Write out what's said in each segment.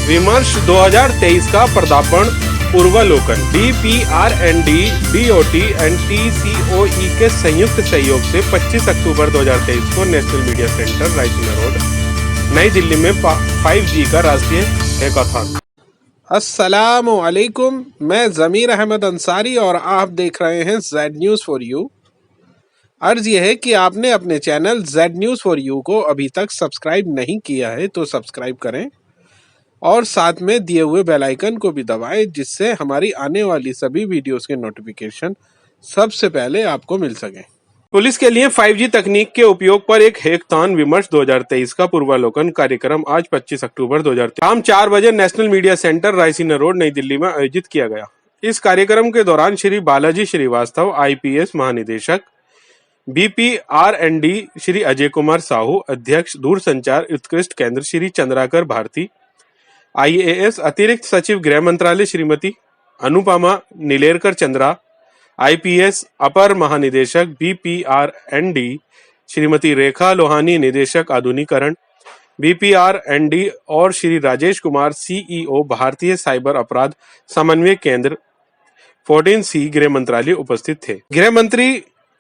विमर्श 2023 का पदार्पण पूर्वालोकन DPR&D, DOT एंड TCOE के संयुक्त सहयोग से 25 अक्टूबर 2023 को national media centre Raisina road नई दिल्ली में 5G का राष्ट्रीय हैकाथॉन। अस्सलामु अलैकुम, मैं ज़मीर अहमद अंसारी और आप देख रहे हैं जेड न्यूज़ फॉर यू। अर्ज यह है कि आपने अपने channel Z news for you को अभी तक सब्सक्राइब नहीं किया है तो सब्सक्राइब करें और साथ में दिए हुए बेल आइकन को भी दबाएं, जिससे हमारी आने वाली सभी वीडियोस के नोटिफिकेशन सबसे पहले आपको मिल सकें। पुलिस के लिए 5G तकनीक के उपयोग पर एक हैकाथॉन विमर्श 2023 का पूर्वालोकन कार्यक्रम आज 25 अक्टूबर 2023 शाम 4 बजे national media centre Raisina road नई दिल्ली में आयोजित किया गया। इस कार्यक्रम के दौरान श्री बालाजी श्रीवास्तव IPS महानिदेशक, BPR&D श्री अजय कुमार साहू अध्यक्ष, दूरसंचार उत्कृष्ट केंद्र श्री चंद्राकर भारती, IAS अतिरिक्त सचिव गृह मंत्रालय श्रीमती अनुपमा नीलेरकर चंद्रा, IPS अपर महानिदेशक BPR&D श्रीमती रेखा लोहानी निदेशक आधुनिकीकरण BPR&D और श्री राजेश कुमार CEO भारतीय साइबर अपराध समन्वय केंद्र 14C गृह मंत्रालय उपस्थित थे।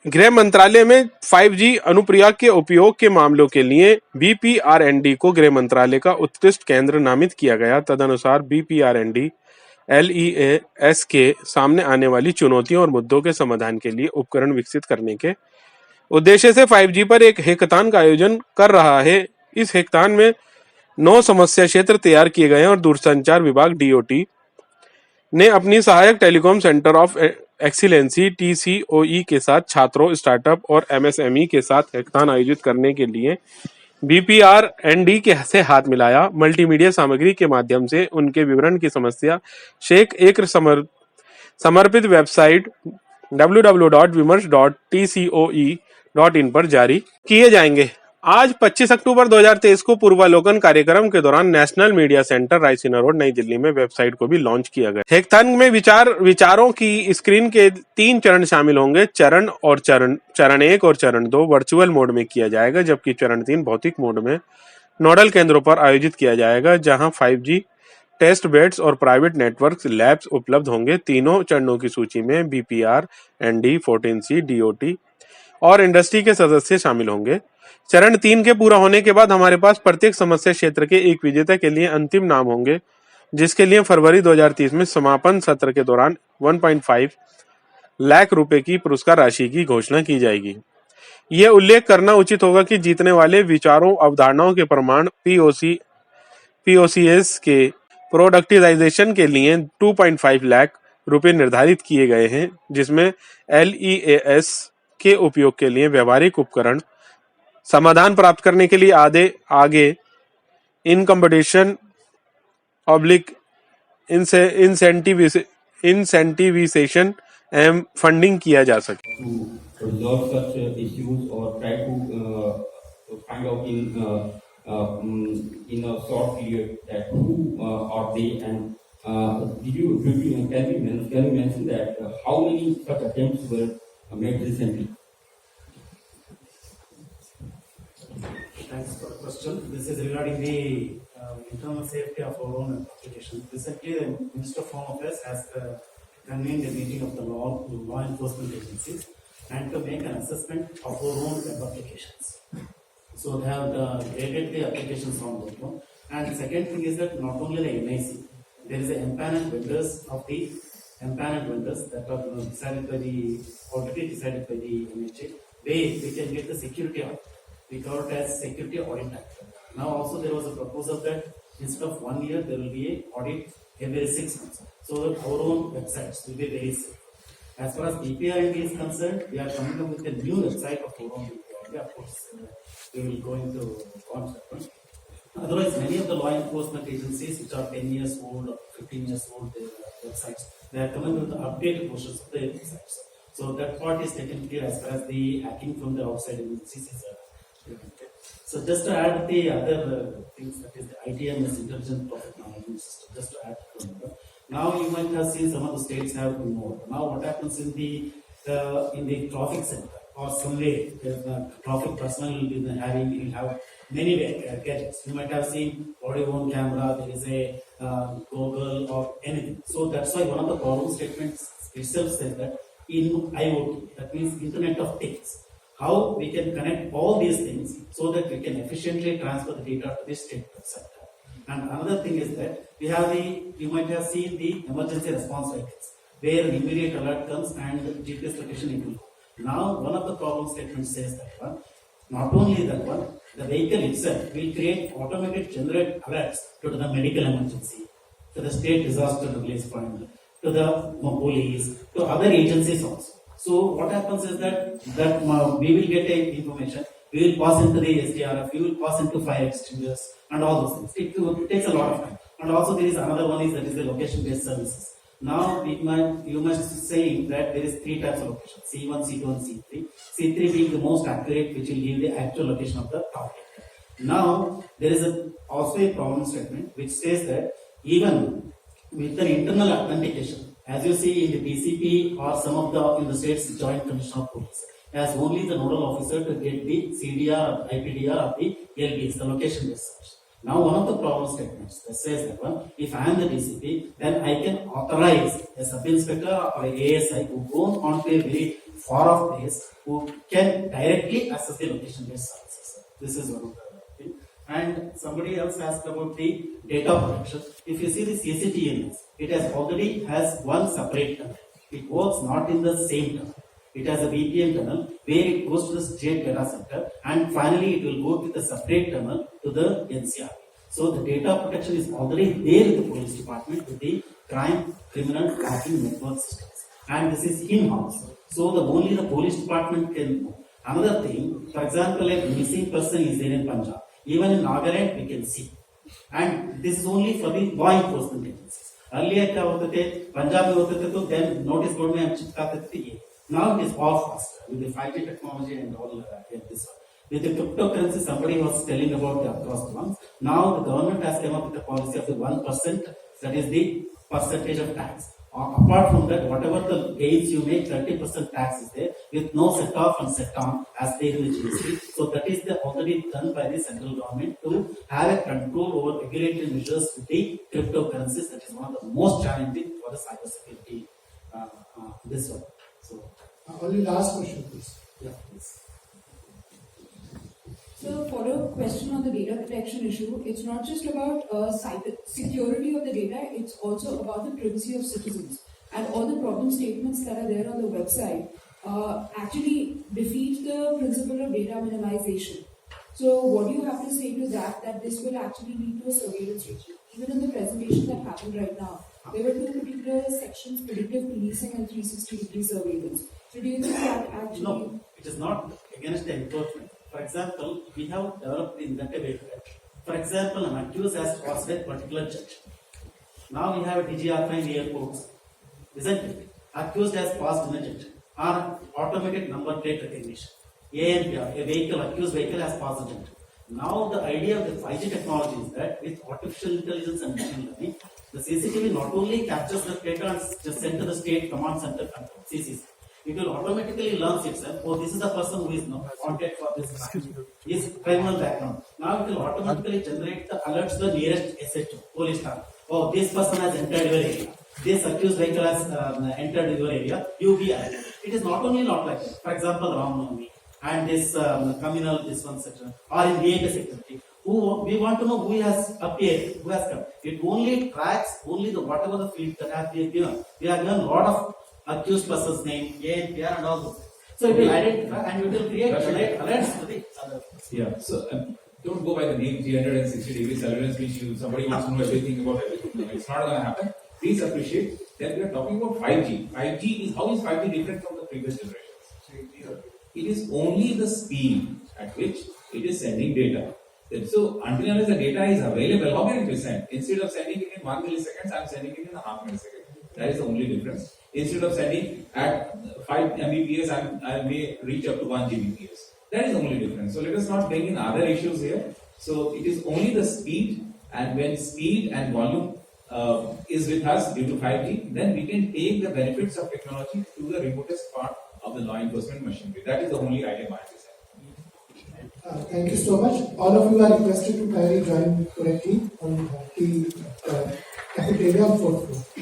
गृह मंत्रालय में 5G अनुप्रयोग के उपयोग के मामलों के लिए BPR&D को गृह मंत्रालय का उत्कृष्ट केंद्र नामित किया गया। तदनुसार BPR&D LEAS के सामने आने वाली चुनौतियों और मुद्दों के समाधान के लिए उपकरण विकसित करने के उद्देश्य से 5G पर एक हैकाथॉन का आयोजन कर रहा है। इस हैकाथॉन में 9 समस्या क्षेत्र तैयार किए गए हैं और दूरसंचार विभाग DOT ने अपनी सहायक telecom centre of excellency TCOE के साथ छात्रों, स्टार्टअप और MSME के साथ हैकाथॉन आयोजित करने के लिए BPR&D के से हाथ मिलाया। मल्टीमीडिया सामग्री के माध्यम से उनके विवरण की समस्या शेख एक समर्पित वेबसाइट www.vimarsh.tcoe.in पर जारी किए जाएंगे। आज 25 अक्टूबर 2023 को पूर्वालोकन कार्यक्रम के दौरान national media centre Raisina road नई दिल्ली में वेबसाइट को भी लॉन्च किया गया। हैकाथॉन में विचारों की स्क्रीन के 3 चरण शामिल होंगे। चरण 1 और चरण 2 वर्चुअल मोड में किया जाएगा, जबकि चरण 3 भौतिक मोड में नोडल केंद्रों पर आयोजित किया जाएगा, जहां 5G टेस्ट बेड्स और प्राइवेट नेटवर्क लैब्स उपलब्ध होंगे। तीनों चरणों की सूची में BPR&D, 14C, DOT और इंडस्ट्री के सदस्य शामिल होंगे। चरण 3 के पूरा होने के बाद हमारे पास प्रत्येक समस्या क्षेत्र के एक विजेता के लिए अंतिम नाम होंगे, जिसके लिए फरवरी 2030 में समापन सत्र के दौरान 1.5 लाख रुपए की पुरस्कार राशि की घोषणा की जाएगी। यह उल्लेख करना उचित होगा कि जीतने वाले विचारों अवधारणाओं के प्रमाण POCs के प्रोडक्टिजाइजेशन के लिए 2.5 लाख रुपए निर्धारित किए गए हैं, जिसमें LEAS के उपयोग के लिए व्यवहारिक उपकरण समाधान प्राप्त करने के लिए आगे इन कॉम्पिटिशन ऑब्लिक इंसेंटिविजेशन एवं फंडिंग किया जा सके। In a short period that who are they and can you mention that how many such attempts were made recently? Thanks for the question. This is regarding the internal safety of our own application. Recently, the Minister of Home Affairs has convened a meeting of the law enforcement agencies and to make an assessment of our own web applications. So they have graded the applications on that one. And the second thing is that not only the NIC, there is a empaneled vendors that are already decided by the NHA. They can get the security audit. We call it as security audit act. Now also there was a proposal that instead of 1 year there will be a audit every 6 months, so that our own websites will be very safe. As far as BPR&D is concerned, we are coming up with a new website of our own BPR&D. Of course, we will go into concept. Otherwise, many of the law enforcement agencies which are 10 years old or 15 years old, their websites, they are coming with the updated versions of their websites. So that part is taken care as far as the hacking from the outside agencies is prevented. So just to add the other things, that is the ITMS, Intelligent Traffic Management System, just to add to it. Now you might have seen some of the states have more. Now what happens in the traffic center? or some way the traffic personnel will have many gadgets. You might have seen body worn camera, there is a Google or anything. So that's why one of the problem statements itself says that in IoT, that means Internet of Things, how we can connect all these things so that we can efficiently transfer the data to the state sector. And another thing is that we have you might have seen the emergency response vehicles, where an immediate alert comes and GPS location it will go. Now, one of the problem statements says that one, not only that one, the vehicle itself will create automated generate alerts to the medical emergency, to the state disaster relief fund, to the police, to other agencies also. So what happens is that we will get a information, we will pass into the SDRF, we will pass into fire extinguishers and all those things. It takes a lot of time. And also there is another one that is the location-based services. Now you must say that there is 3 types of locations: C1, C2, and C3. C3 being the most accurate, which will give the actual location of the target. Now there is also a problem statement which says that even with an internal authentication, as you see in the BCP or some of in the state's Joint Commission of Police, as only the nodal officer to get the CDR, IPDR of the LBS, the location-based search. Now, one of the problem statements that says that one, if I am the DCP, then I can authorize a sub-inspector or a ASI who goes on to a very far-off place, who can directly access the location-based services. This is one of the things. And somebody else asked about the data protection. If you see the CCTV, it has one separate tunnel. It works not in the same tunnel. It has a VPN tunnel where it goes to the state data center, and finally it will go with a separate tunnel to the NCR. So the data protection is already there in the police department with the criminal tracking network systems, and this is in-house. So only the police department can know. Another thing, for example, a missing person is there in Punjab. Even in Nagaland we can see, and this is only for the law enforcement agencies. Earlier Punjab then notice board mein chipkate. Now it is all faster with the 5G technology and all this one. With the cryptocurrency, somebody was telling about the across the ones. Now the government has come up with a policy of the 1%, that is the percentage of tax. Apart from that, whatever the gains you make, 30% tax is there with no set off and set on as there in the GST. So that is already done by the central government to have a control over regulatory measures with the cryptocurrencies. That is one of the most challenging for the cyber security. This one. So, only last question, please. yeah, please. So, follow-up question on the data protection issue. It's not just about cyber security of the data, it's also about the privacy of citizens. And all the problem statements that are there on the website actually defeat the principle of data minimization. So, what do you have to say to that this will actually lead to a surveillance regime? Even in the presentation that happened right now, there were 2 particular sections: predictive policing and 360-degree surveillance. So do you think that actually... No, it is not against the enforcement. For example, we have developed in that way that, for example, an accused has crossed a particular judge. Now we have a DGR in airports, isn't it? Accused has passed in a judge. Or automated number plate recognition. ANPR, a vehicle, accused vehicle has passed a judge. Now the idea of the 5G technology is that with artificial intelligence and machine learning, the CCTV not only captures the data and just sent to the state command center control, CCC. It will automatically learn itself, oh, this is the person who is wanted for this crime. His criminal background. Now it will automatically generate the alerts to the nearest SHO, police station. Oh, this person has entered your area. This accused vehicle has entered your area. You be alerted. It is not only not like that. For example, Ramnavami and this communal, this one section, or in VA security. We want to know who has appeared, who has come. It only tracks only whatever the field that has been given. We have given a lot of accused person's name, ANPR and all those. So it will identify and it will create alerts to the other. Yeah, so don't go by the name 360-degree surveillance, which somebody wants to know everything about everything. No, it's not going to happen. Please appreciate that we are talking about 5G. 5G is, how is 5G different from the previous generations? It is only the speed at which it is sending data. So until unless the data is available, how can it be sent? Instead of sending it in 1 millisecond, I am sending it in a half millisecond. That is the only difference. Instead of sending at 5 Mbps, I may reach up to 1 Gbps. That is the only difference. So let us not bring in other issues here. So it is only the speed, and when speed and volume is with us due to 5G, then we can take the benefits of technology to the remotest part of the law enforcement machinery. That is the only item I have to say. Thank you so much. All of you are requested to kindly join correctly on the cafeteria on 4th floor.